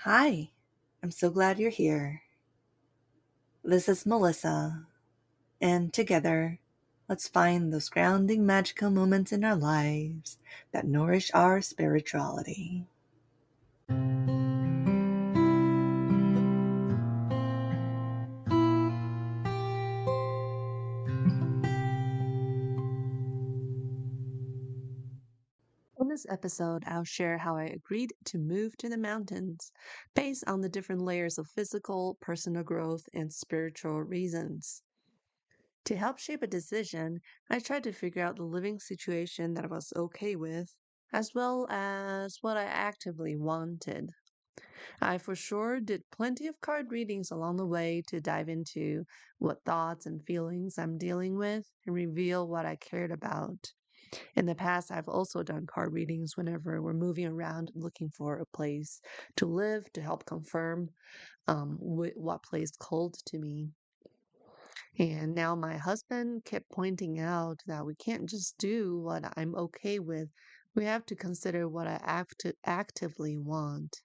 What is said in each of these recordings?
Hi, I'm so glad you're here. This is Melissa, and together, let's find those grounding magical moments in our lives that nourish our spirituality. In this episode, I'll share how I agreed to move to the mountains based on the different layers of physical, personal growth, and spiritual reasons. To help shape a decision, I tried to figure out the living situation that I was okay with, as well as what I actively wanted. I for sure did plenty of card readings along the way to dive into what thoughts and feelings I'm dealing with and reveal what I cared about. In the past, I've also done card readings whenever we're moving around looking for a place to live to help confirm what place called to me. And now my husband kept pointing out that we can't just do what I'm okay with. We have to consider what I actively want.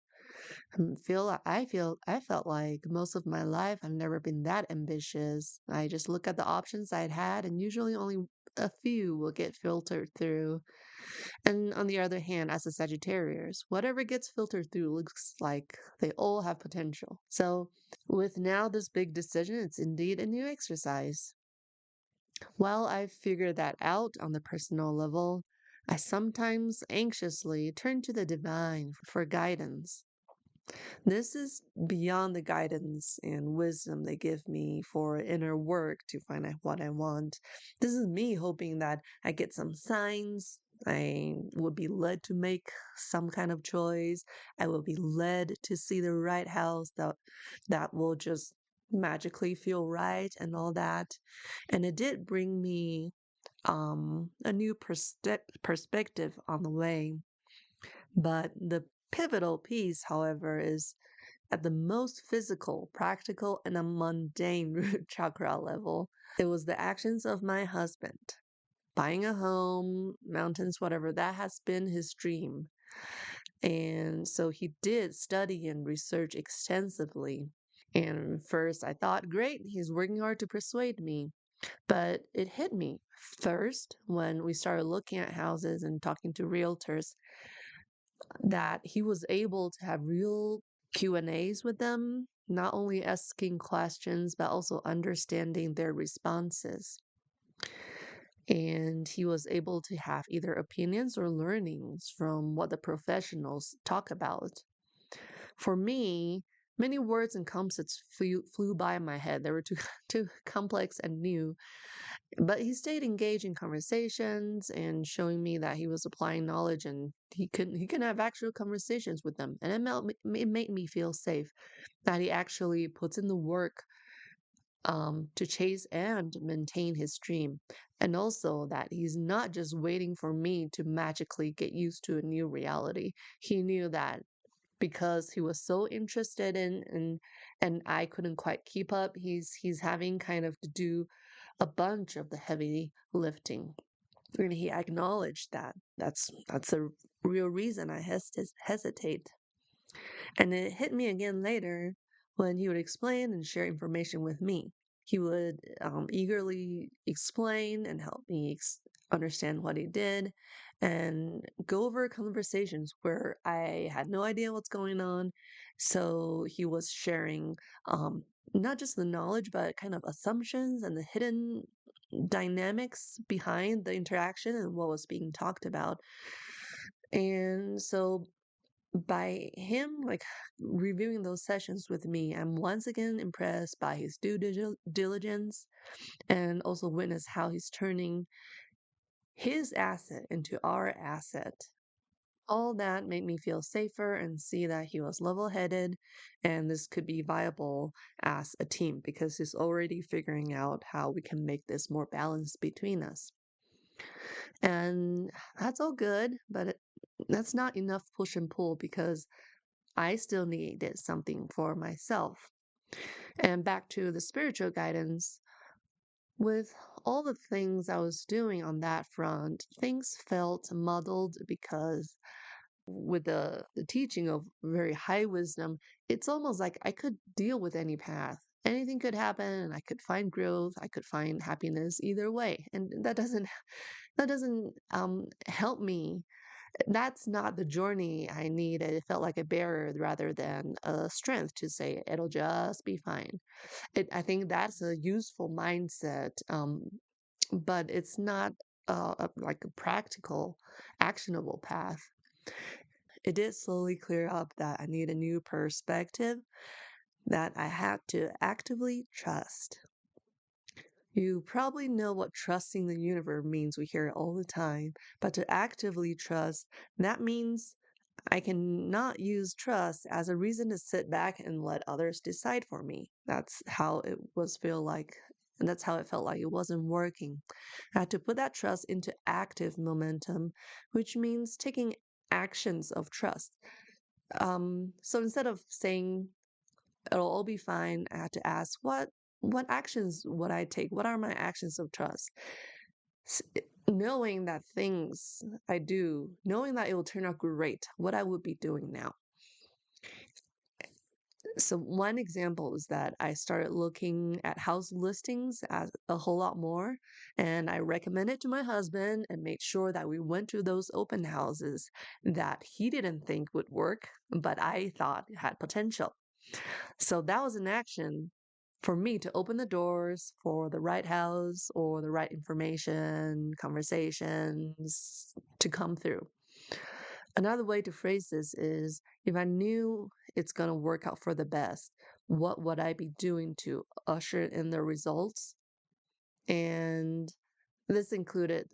I felt like most of my life I've never been that ambitious. I just look at the options I'd had, and usually only a few will get filtered through. And on the other hand, as a Sagittarius, whatever gets filtered through looks like they all have potential. So, with now this big decision, it's indeed a new exercise. While I've figured that out on the personal level, I sometimes anxiously turn to the divine for guidance. This is beyond the guidance and wisdom they give me for inner work to find out what I want. This is me hoping that I get some signs. I will be led to make some kind of choice. I will be led to see the right house that will just magically feel right and all that. And it did bring me a new perspective on the way. But the pivotal piece, however, is at the most physical, practical, and a mundane root chakra level. It was the actions of my husband. Buying a home, mountains, whatever, that has been his dream. And so he did study and research extensively. And first I thought, great, he's working hard to persuade me. But it hit me first when we started looking at houses and talking to realtors that he was able to have real Q&As with them, not only asking questions but also understanding their responses. And he was able to have either opinions or learnings from what the professionals talk about. For me, many words and concepts flew by my head. They were too too complex and new, but he stayed engaged in conversations and showing me that he was applying knowledge and he can have actual conversations with them. And it made me feel safe that he actually puts in the work to chase and maintain his dream. And also that he's not just waiting for me to magically get used to a new reality. He knew that because he was so interested in and I couldn't quite keep up, he's having kind of to do a bunch of the heavy lifting. And he acknowledged that. That's a real reason I hesitate. And it hit me again later when he would explain and share information with me. He would eagerly explain and help me understand what he did and go over conversations where I had no idea what's going on. So he was sharing not just the knowledge, but kind of assumptions and the hidden dynamics behind the interaction and what was being talked about. And so by him like reviewing those sessions with me, I'm once again impressed by his diligence and also witness how he's turning his asset into our asset. All that made me feel safer and see that he was level headed and this could be viable as a team because he's already figuring out how we can make this more balanced between us. And that's all good, but that's not enough push and pull because I still needed something for myself. And back to the spiritual guidance, with all the things I was doing on that front, things felt muddled because with the teaching of very high wisdom, it's almost like I could deal with any path. Anything could happen, and I could find growth, I could find happiness either way. And that doesn't help me. That's not the journey I need. It felt like a barrier rather than a strength to say it'll just be fine. I think that's a useful mindset, but it's not like a practical, actionable path. It did slowly clear up that I need a new perspective that I had to actively trust. You probably know what trusting the universe means. We hear it all the time. But to actively trust, that means I cannot use trust as a reason to sit back and let others decide for me. That's how it was feel like, and that's how it felt like it wasn't working. I had to put that trust into active momentum, which means taking actions of trust. So instead of saying it'll all be fine, I had to ask what actions would I take? What are my actions of trust? Knowing that things I do, knowing that it will turn out great, what I would be doing now. So one example is that I started looking at house listings as a whole lot more, and I recommended to my husband and made sure that we went to those open houses that he didn't think would work, but I thought had potential. So that was an action for me to open the doors for the right house or the right information, conversations to come through. Another way to phrase this is if I knew it's going to work out for the best, what would I be doing to usher in the results? And this included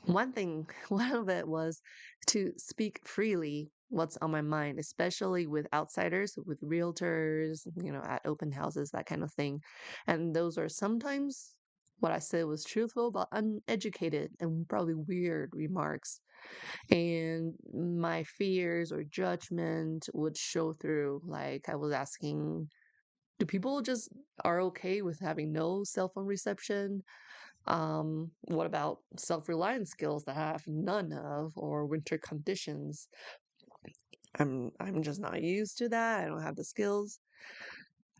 one thing, one of it was to speak freely what's on my mind, especially with outsiders, with realtors, at open houses, that kind of thing. And those are sometimes what I said was truthful, but uneducated and probably weird remarks. And my fears or judgment would show through. Like I was asking, do people just are okay with having no cell phone reception? What about self-reliance skills that I have none of, or winter conditions? I'm just not used to that. I don't have the skills.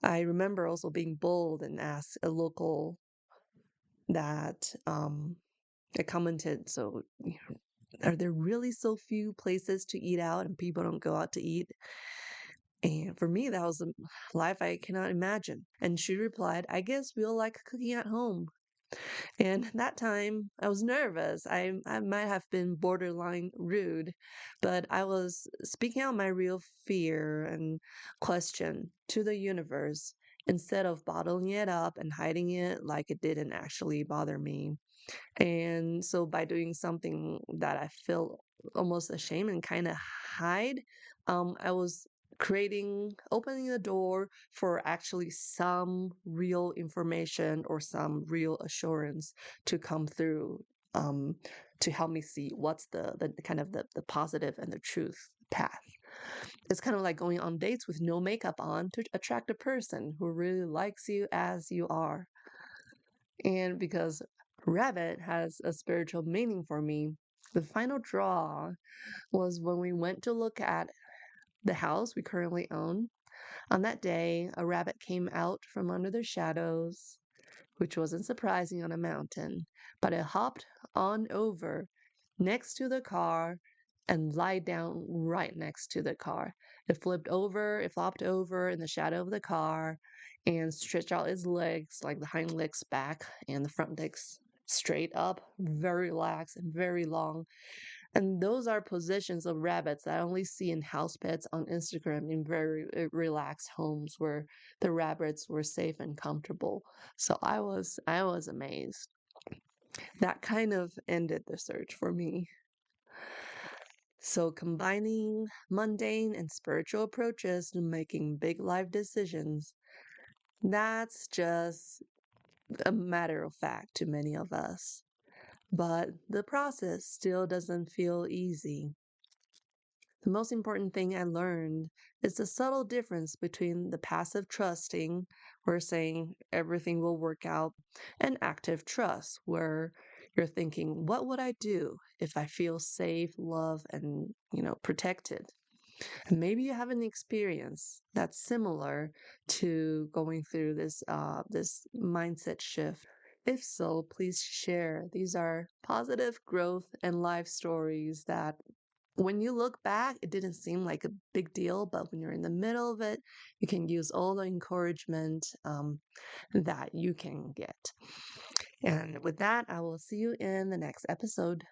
I remember also being bold and asked a local that I commented, so are there really so few places to eat out and people don't go out to eat? And for me, that was a life I cannot imagine. And she replied, I guess we all like cooking at home. And that time I was nervous. I might have been borderline rude, but I was speaking out my real fear and question to the universe instead of bottling it up and hiding it like it didn't actually bother me. And so by doing something that I feel almost ashamed and kind of hide, I was opening the door for actually some real information or some real assurance to come through, um, to help me see what's the kind of the positive and the truth path. It's kind of like going on dates with no makeup on to attract a person who really likes you as you are. And because rabbit has a spiritual meaning for me, the final draw was when we went to look at the house we currently own. On that day, a rabbit came out from under the shadows, which wasn't surprising on a mountain, but it hopped on over next to the car and lied down right next to the car. It flopped over in the shadow of the car and stretched out its legs, like the hind legs back and the front legs straight up, very relaxed and very long. And those are positions of rabbits that I only see in house pets on Instagram in very relaxed homes where the rabbits were safe and comfortable. So I was amazed. That kind of ended the search for me. So combining mundane and spiritual approaches to making big life decisions, that's just a matter of fact to many of us. But the process still doesn't feel easy. The most important thing I learned is the subtle difference between the passive trusting, where saying everything will work out, and active trust, where You're thinking, what would I do if I feel safe, loved, and, protected? And maybe you have an experience that's similar to going through this mindset shift. If so, please share. These are positive growth and life stories that when you look back, it didn't seem like a big deal, but when you're in the middle of it, you can use all the encouragement that you can get. And with that, I will see you in the next episode.